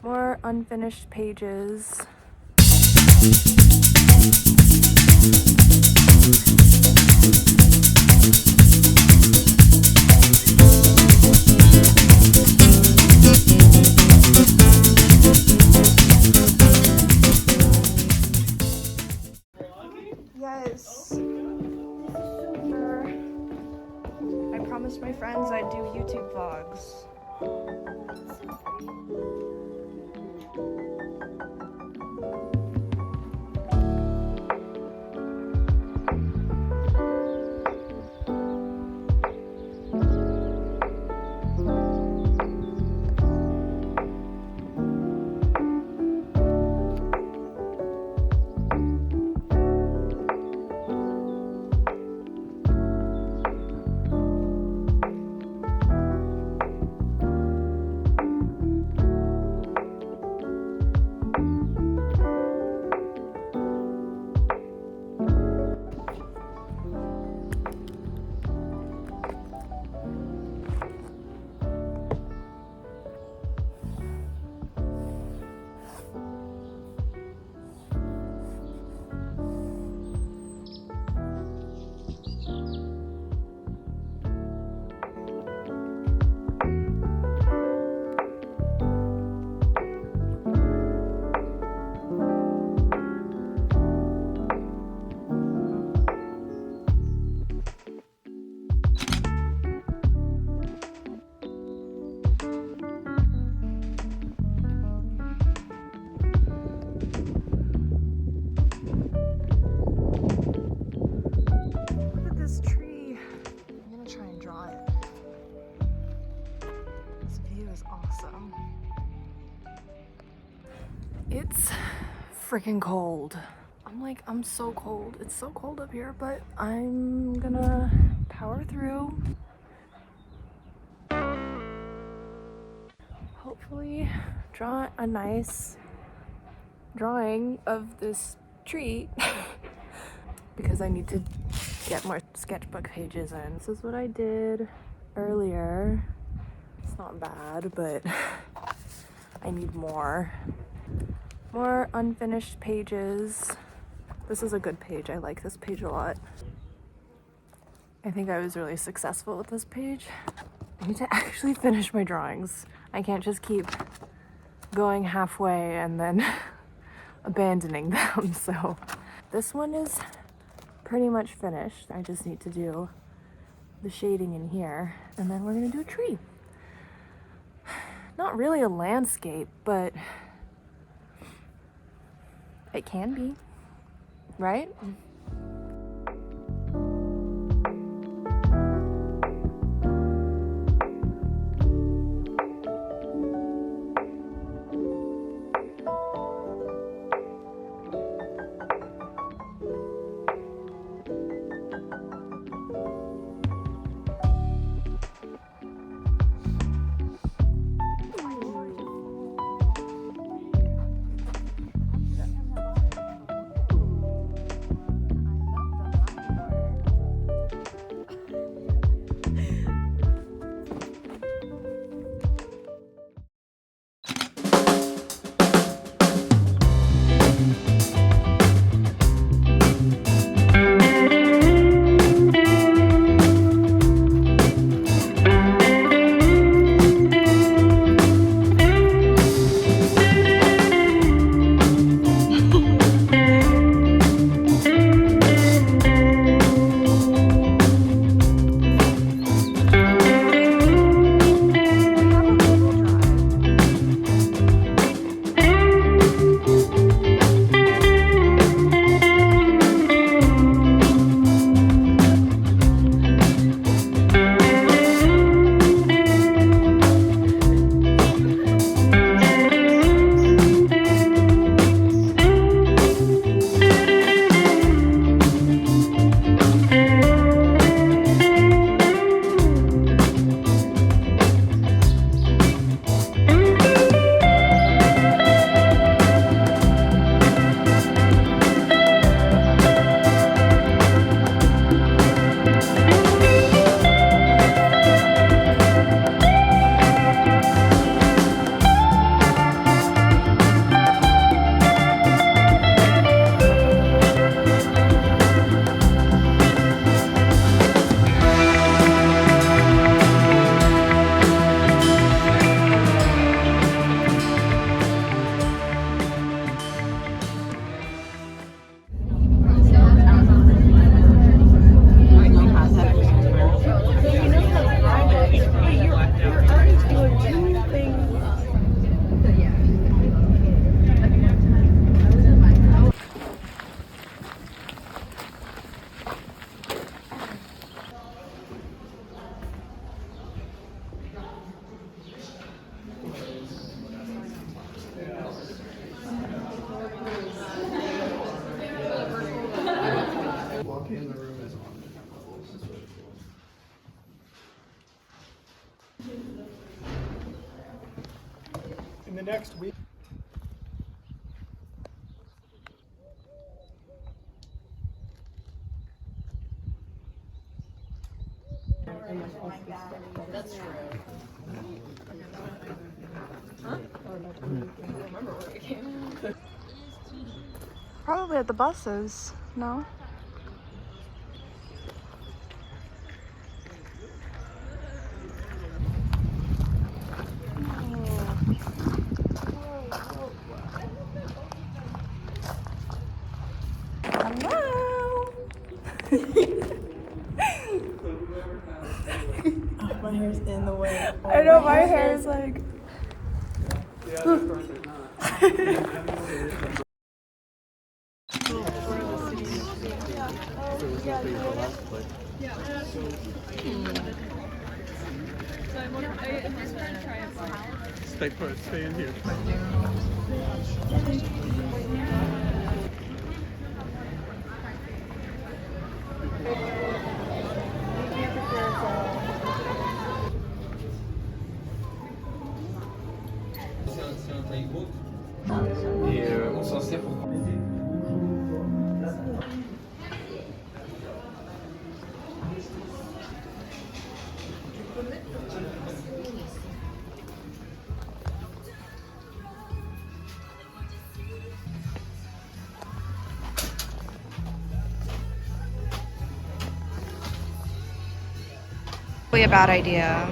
More unfinished pages. Yes. I promised my friends I'd do YouTube vlogs. It's freaking cold. I'm so cold. It's so cold up here, but I'm gonna power through. Hopefully draw a nice drawing of this tree because I need to get more sketchbook pages in. This is what I did earlier. It's not bad, but I need more. More unfinished pages. This is a good page. I like this page a lot. I think I was really successful with this page. I need to actually finish my drawings. I can't just keep going halfway and then abandoning them. So this one is pretty much finished. I just need to do the shading in here, and then we're gonna do a tree. Not really a landscape, but it can be, right? next week. That's true. Huh? Probably at the buses, no? Hello! My hair's in the way. I know my hair is like. Stay in here. Et on s'en sert pour... Probably a bad idea.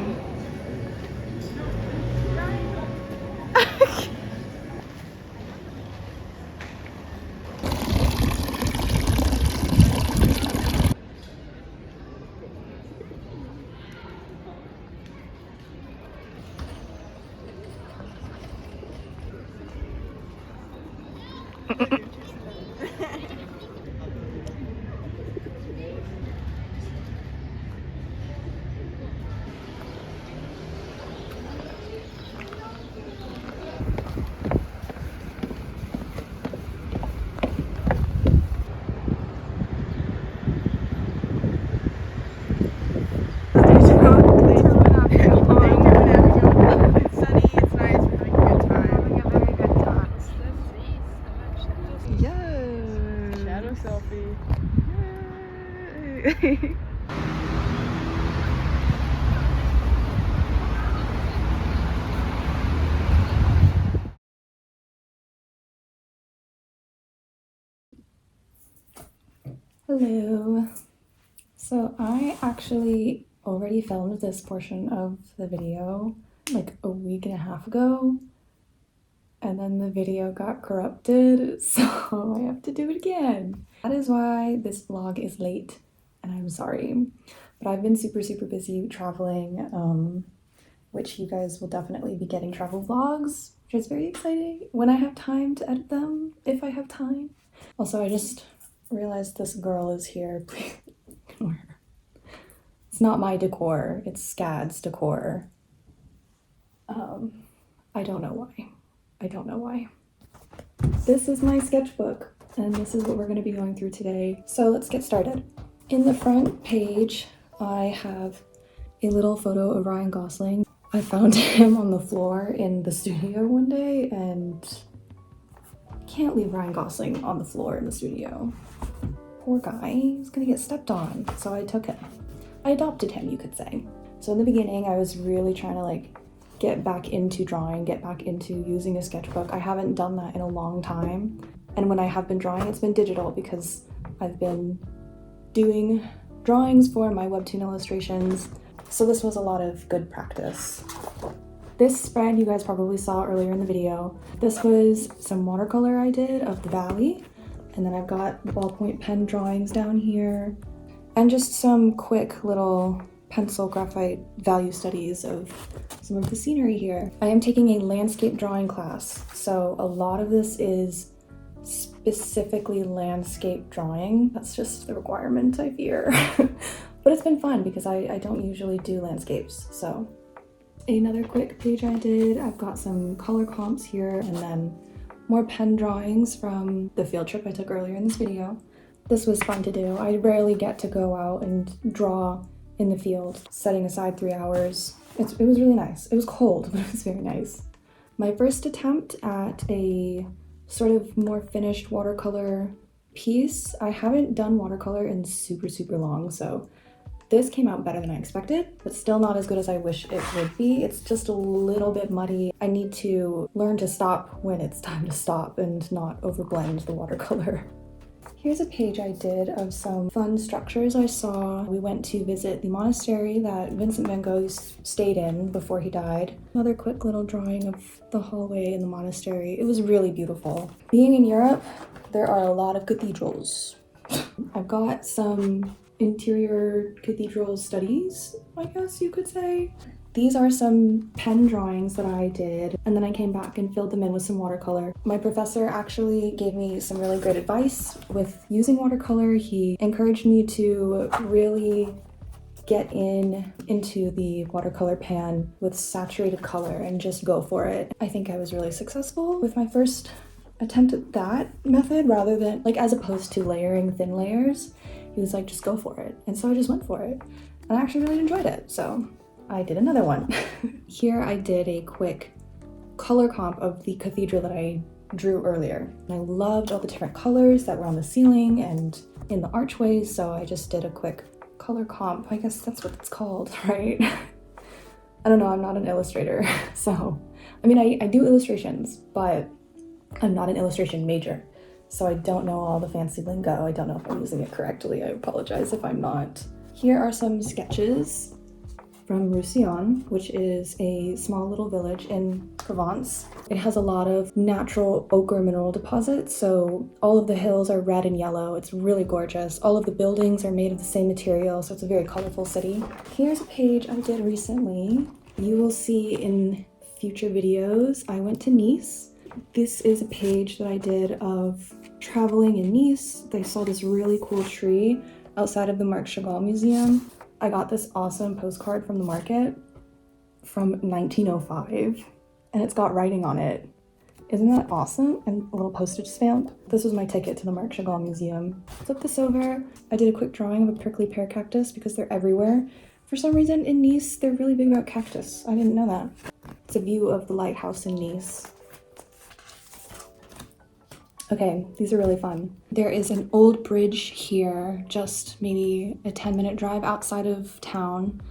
Hello. So I actually already filmed this portion of the video like a week and a half ago, and then the video got corrupted, so I have to do it again. That is why this vlog is late, and I'm sorry. But I've been super busy traveling, which you guys will definitely be getting travel vlogs, which is very exciting when I have time to edit them, if I have time. Also, I just realized this girl is here. Please ignore her. It's not my decor, it's Scad's decor. I don't know why. I don't know why. This is my sketchbook, and this is what we're going to be going through today. So let's get started. In the front page, I have a little photo of Ryan Gosling. I found him on the floor in the studio one day, and can't leave Ryan Gosling on the floor in the studio. Poor guy, he's gonna get stepped on. So I took him. I adopted him, you could say. So in the beginning, I was really trying to like get back into drawing, get back into using a sketchbook. I haven't done that in a long time. And when I have been drawing, it's been digital because I've been doing drawings for my webtoon illustrations. So this was a lot of good practice. This spread you guys probably saw earlier in the video. This was some watercolor I did of the valley. And then I've got ballpoint pen drawings down here. And just some quick little pencil graphite value studies of some of the scenery here. I am taking a landscape drawing class. So a lot of this is specifically landscape drawing. That's just the requirement, I fear. But it's been fun because I don't usually do landscapes. So another quick page I did, I've got some color comps here and then more pen drawings from the field trip I took earlier in this video. This was fun to do. I rarely get to go out and draw in the field, setting aside 3 hours. It was really nice. It was cold, but it was very nice. My first attempt at a sort of more finished watercolor piece. I haven't done watercolor in super long, so this came out better than I expected, but still not as good as I wish it would be. It's just a little bit muddy. I need to learn to stop when it's time to stop and not overblend the watercolor. Here's a page I did of some fun structures I saw. We went to visit the monastery that Vincent van Gogh stayed in before he died. Another quick little drawing of the hallway in the monastery. It was really beautiful. Being in Europe, there are a lot of cathedrals. I've got some interior cathedral studies, I guess you could say. These are some pen drawings that I did, and then I came back and filled them in with some watercolor. My professor actually gave me some really great advice with using watercolor. He encouraged me to really get into the watercolor pan with saturated color and just go for it. I think I was really successful with my first attempt at that method, rather than like as opposed to layering thin layers. He was like, just go for it. And so I just went for it. And I actually really enjoyed it. So I did another one. Here I did a quick color comp of the cathedral that I drew earlier. And I loved all the different colors that were on the ceiling and in the archways. So I just did a quick color comp. I guess that's what it's called, right? I don't know, I'm not an illustrator. So, I mean, I do illustrations, but I'm not an illustration major. So I don't know all the fancy lingo. I don't know if I'm using it correctly. I apologize if I'm not. Here are some sketches from Roussillon, which is a small little village in Provence. It has a lot of natural ochre mineral deposits, so all of the hills are red and yellow. It's really gorgeous. All of the buildings are made of the same material, so it's a very colorful city. Here's a page I did recently. You will see in future videos. I went to Nice. This is a page that I did of traveling in Nice. They saw this really cool tree outside of the Marc Chagall Museum. I got this awesome postcard from the market from 1905, and it's got writing on it. Isn't that awesome? And a little postage stamp. This was my ticket to the Marc Chagall Museum. Flip this over. I did a quick drawing of a prickly pear cactus because they're everywhere. For some reason in Nice, they're really big about cactus. I didn't know that. It's a view of the lighthouse in Nice. Okay, these are really fun. There is an old bridge here, just maybe a 10-minute drive outside of town,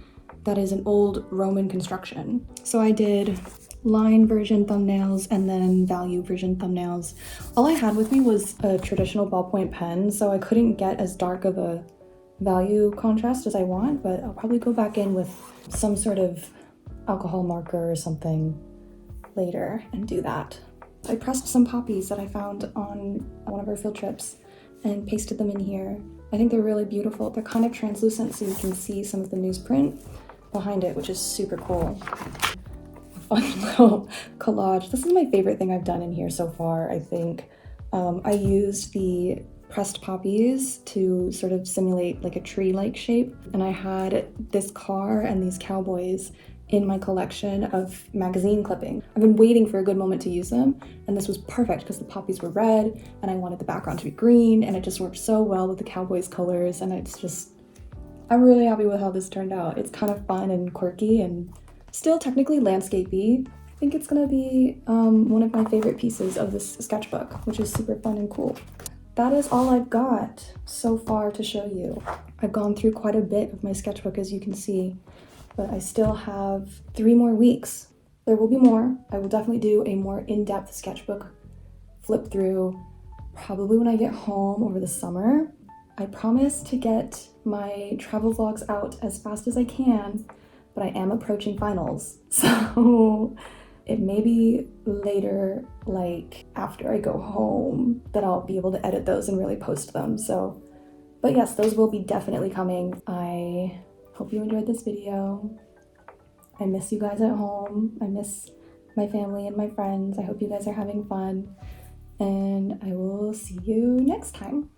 that is an old Roman construction. So I did line version thumbnails and then value version thumbnails. All I had with me was a traditional ballpoint pen, so I couldn't get as dark of a value contrast as I want, but I'll probably go back in with some sort of alcohol marker or something later and do that. I pressed some poppies that I found on one of our field trips and pasted them in here. I think they're really beautiful. They're kind of translucent, so you can see some of the newsprint behind it, which is super cool. A fun little collage. This is my favorite thing I've done in here so far, I think. I used the pressed poppies to sort of simulate like a tree-like shape, and I had this car and these cowboys in my collection of magazine clipping. I've been waiting for a good moment to use them, and this was perfect because the poppies were red and I wanted the background to be green, and it just worked so well with the cowboys colors, and I'm really happy with how this turned out. It's kind of fun and quirky and still technically landscapey. I think it's gonna be one of my favorite pieces of this sketchbook, which is super fun and cool. That is all I've got so far to show you. I've gone through quite a bit of my sketchbook, as you can see, but I still have 3 more weeks. There will be more. I will definitely do a more in-depth sketchbook flip through probably when I get home over the summer. I promise to get my travel vlogs out as fast as I can, but I am approaching finals, so it may be later, like after I go home, that I'll be able to edit those and really post them. So, but yes, those will be definitely coming. I hope you enjoyed this video. I miss you guys at home. I miss my family and my friends. I hope you guys are having fun, and I will see you next time.